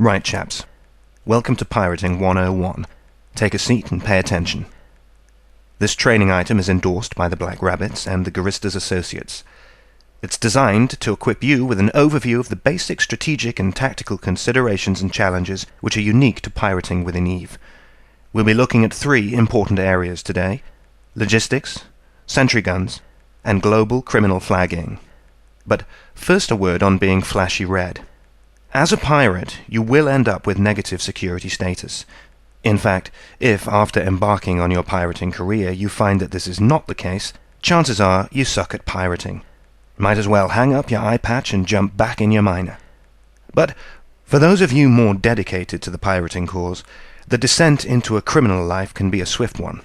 Right, chaps. Welcome to Pirating 101. Take a seat and pay attention. This training item is endorsed by the Black Rabbits and the Garistas Associates. It's designed to equip you with an overview of the basic strategic and tactical considerations and challenges which are unique to pirating within EVE. We'll be looking at 3 important areas today: logistics, sentry guns, and global criminal flagging. But first a word on being flashy red. As a pirate, you will end up with negative security status. In fact, if after embarking on your pirating career you find that this is not the case, chances are you suck at pirating. Might as well hang up your eye patch and jump back in your miner. But for those of you more dedicated to the pirating cause, the descent into a criminal life can be a swift one.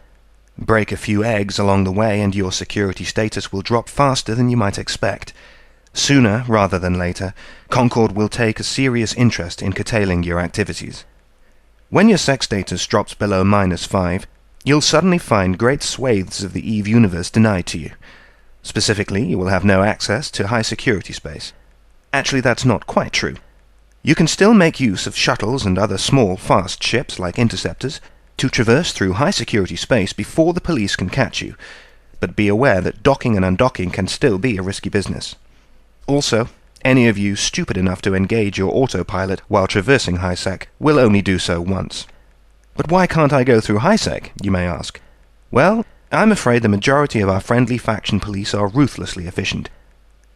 Break a few eggs along the way and your security status will drop faster than you might expect. Sooner rather than later, Concord will take a serious interest in curtailing your activities. When your sex status drops below -5, you'll suddenly find great swathes of the EVE universe denied to you. Specifically, you will have no access to high security space. Actually, that's not quite true. You can still make use of shuttles and other small, fast ships like interceptors to traverse through high security space before the police can catch you, but be aware that docking and undocking can still be a risky business. Also, any of you stupid enough to engage your autopilot while traversing high-sec will only do so once. But why can't I go through high-sec, you may ask? Well, I'm afraid the majority of our friendly faction police are ruthlessly efficient.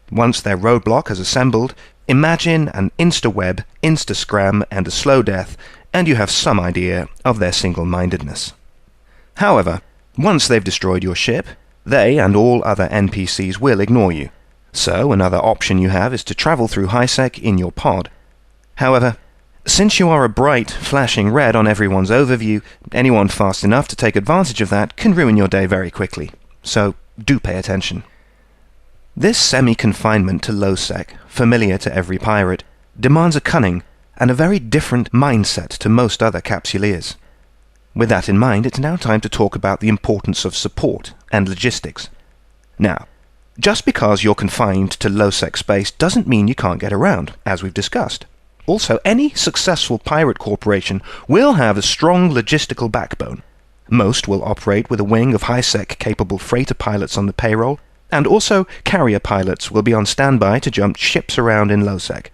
Once their roadblock has assembled, imagine an insta-web, insta-scram, and a slow death, and you have some idea of their single-mindedness. However, once they've destroyed your ship, they and all other NPCs will ignore you. So another option you have is to travel through high-sec in your pod. However, since you are a bright, flashing red on everyone's overview, anyone fast enough to take advantage of that can ruin your day very quickly. So do pay attention. This semi-confinement to low-sec, familiar to every pirate, demands a cunning and a very different mindset to most other capsuleers. With that in mind, it's now time to talk about the importance of support and logistics. Now, just because you're confined to low-sec space doesn't mean you can't get around, as we've discussed. Also, any successful pirate corporation will have a strong logistical backbone. Most will operate with a wing of high-sec capable freighter pilots on the payroll, and also carrier pilots will be on standby to jump ships around in low-sec.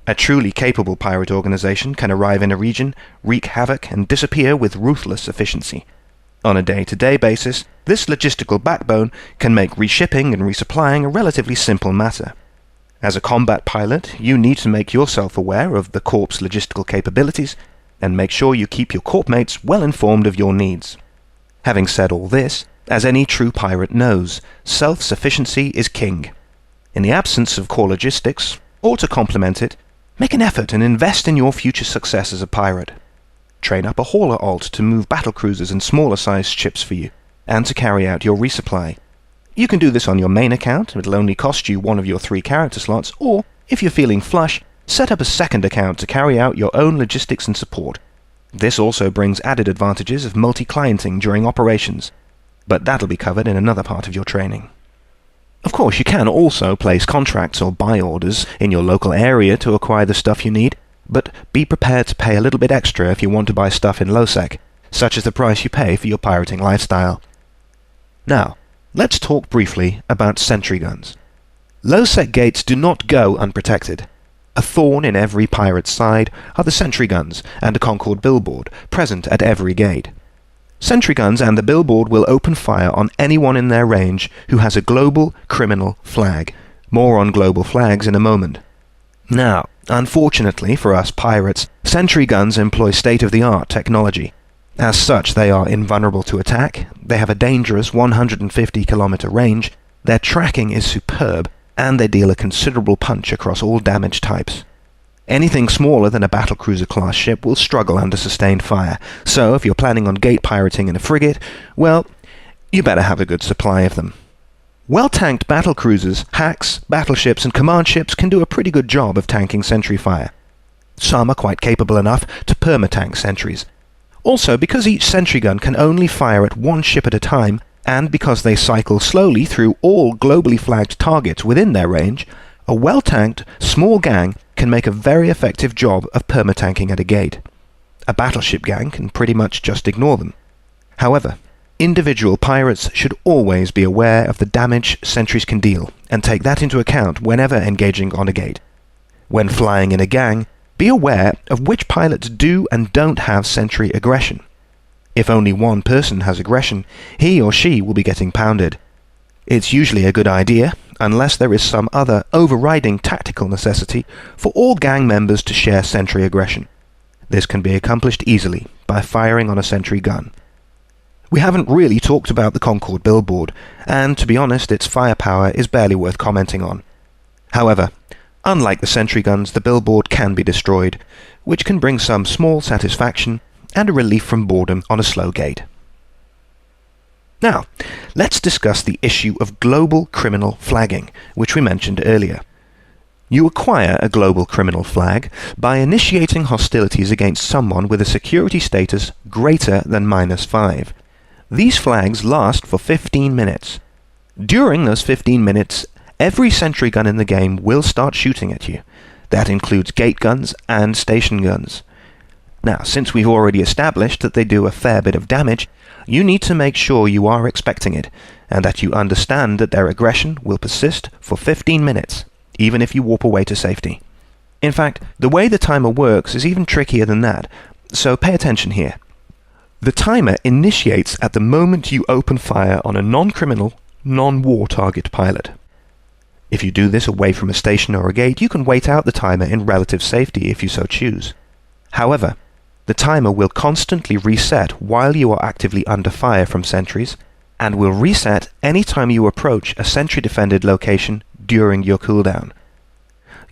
A truly capable pirate organization can arrive in a region, wreak havoc, and disappear with ruthless efficiency. On a day-to-day basis, this logistical backbone can make reshipping and resupplying a relatively simple matter. As a combat pilot, you need to make yourself aware of the Corp's logistical capabilities and make sure you keep your Corp mates well informed of your needs. Having said all this, as any true pirate knows, self-sufficiency is king. In the absence of core logistics, or to complement it, make an effort and invest in your future success as a pirate. Train up a hauler alt to move battlecruisers and smaller-sized ships for you, and to carry out your resupply. You can do this on your main account. It'll only cost you one of your 3 character slots, or, if you're feeling flush, set up a second account to carry out your own logistics and support. This also brings added advantages of multi-clienting during operations, but that'll be covered in another part of your training. Of course, you can also place contracts or buy orders in your local area to acquire the stuff you need, but be prepared to pay a little bit extra if you want to buy stuff in low-sec, such as the price you pay for your pirating lifestyle. Now, let's talk briefly about sentry guns. Low-sec gates do not go unprotected. A thorn in every pirate's side are the sentry guns and a Concord billboard present at every gate. Sentry guns and the billboard will open fire on anyone in their range who has a global criminal flag. More on global flags in a moment. Now, unfortunately for us pirates, sentry guns employ state-of-the-art technology. As such, they are invulnerable to attack, they have a dangerous 150-kilometer range, their tracking is superb, and they deal a considerable punch across all damage types. Anything smaller than a battlecruiser-class ship will struggle under sustained fire, so if you're planning on gate pirating in a frigate, well, you better have a good supply of them. Well-tanked battlecruisers, hacks, battleships, and command ships can do a pretty good job of tanking sentry fire. Some are quite capable enough to perma-tank sentries. Also, because each sentry gun can only fire at one ship at a time, and because they cycle slowly through all globally flagged targets within their range, a well-tanked, small gang can make a very effective job of perma-tanking at a gate. A battleship gang can pretty much just ignore them. However, individual pirates should always be aware of the damage sentries can deal, and take that into account whenever engaging on a gate. When flying in a gang, be aware of which pilots do and don't have sentry aggression. If only one person has aggression, he or she will be getting pounded. It's usually a good idea, unless there is some other overriding tactical necessity, for all gang members to share sentry aggression. This can be accomplished easily by firing on a sentry gun. We haven't really talked about the Concorde billboard, and to be honest, its firepower is barely worth commenting on. However, unlike the sentry guns, the billboard can be destroyed, which can bring some small satisfaction and a relief from boredom on a slow gate. Now, let's discuss the issue of global criminal flagging, which we mentioned earlier. You acquire a global criminal flag by initiating hostilities against someone with a security status greater than -5. These flags last for 15 minutes. During those 15 minutes, every sentry gun in the game will start shooting at you. That includes gate guns and station guns. Now, since we've already established that they do a fair bit of damage, you need to make sure you are expecting it, and that you understand that their aggression will persist for 15 minutes, even if you warp away to safety. In fact, the way the timer works is even trickier than that, so pay attention here. The timer initiates at the moment you open fire on a non-criminal, non-war target pilot. If you do this away from a station or a gate, you can wait out the timer in relative safety if you so choose. However, the timer will constantly reset while you are actively under fire from sentries, and will reset any time you approach a sentry-defended location during your cooldown.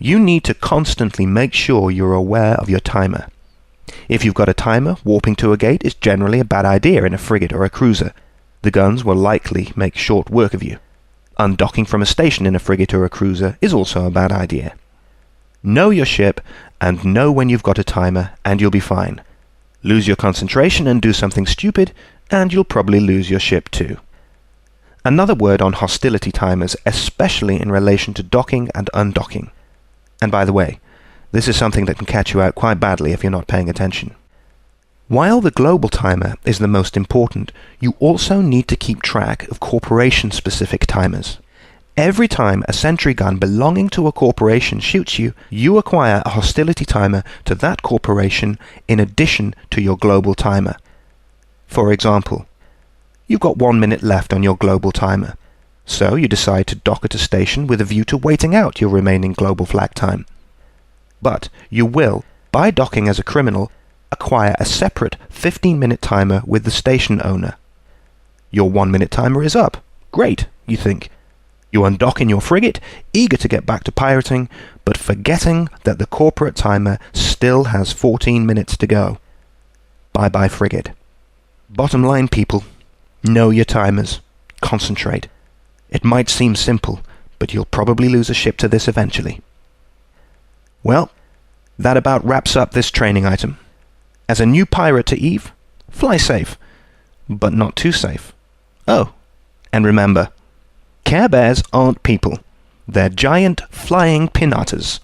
You need to constantly make sure you're aware of your timer. If you've got a timer, warping to a gate is generally a bad idea in a frigate or a cruiser. The guns will likely make short work of you. Undocking from a station in a frigate or a cruiser is also a bad idea. Know your ship, and know when you've got a timer, and you'll be fine. Lose your concentration and do something stupid, and you'll probably lose your ship too. Another word on hostility timers, especially in relation to docking and undocking. And by the way, this is something that can catch you out quite badly if you're not paying attention. While the global timer is the most important, you also need to keep track of corporation-specific timers. Every time a sentry gun belonging to a corporation shoots you, you acquire a hostility timer to that corporation in addition to your global timer. For example, you've got 1 minute left on your global timer, so you decide to dock at a station with a view to waiting out your remaining global flag time. But you will, by docking as a criminal, acquire a separate 15-minute timer with the station owner. Your 1 minute timer is up. Great, you think. You undock in your frigate, eager to get back to pirating, but forgetting that the corporate timer still has 14 minutes to go. Bye-bye frigate. Bottom line, people, know your timers. Concentrate. It might seem simple, but you'll probably lose a ship to this eventually. Well, that about wraps up this training item. As a new pirate to Eve, fly safe, but not too safe. Oh, and remember, Care Bears aren't people. They're giant flying pinatas.